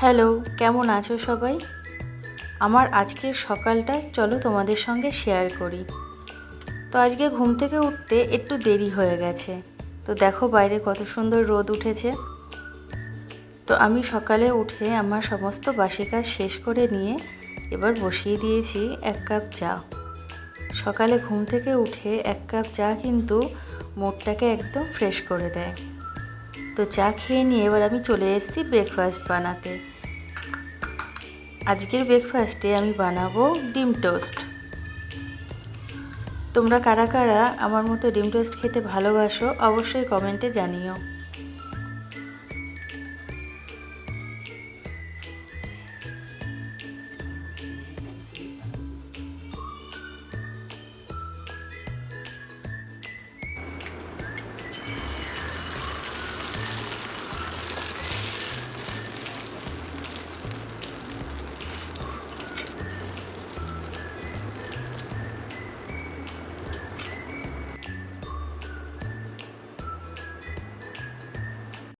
Hello, কেমন আছো সবাই? আমার আজকের সকালটা চলো তোমাদের সঙ্গে শেয়ার করি। তো আজকে ঘুম থেকে উঠতে একটু দেরি হয়ে গেছে। তো দেখো বাইরে কত সুন্দর রোদ উঠেছে। তো আমি সকালে উঠে আমার সমস্ত বাসি কাজ শেষ করে নিয়ে এবার বসিয়ে দিয়েছি 1 কাপ চা। সকালে ঘুম থেকে উঠে 1 কাপ চা কিন্তু মুডটাকে একদম ফ্রেশ করে দেয়। তো চা খেয়ে নিয়ে এবার আমি চলে এসেছি ব্রেকফাস্ট বানাতে। আজকের ব্রেকফাস্টে আমি বানাবো ডিম টোস্ট। তোমরা কারা কারা আমার মতো ডিম টোস্ট খেতে ভালোবাসো অবশ্যই কমেন্টে জানিও।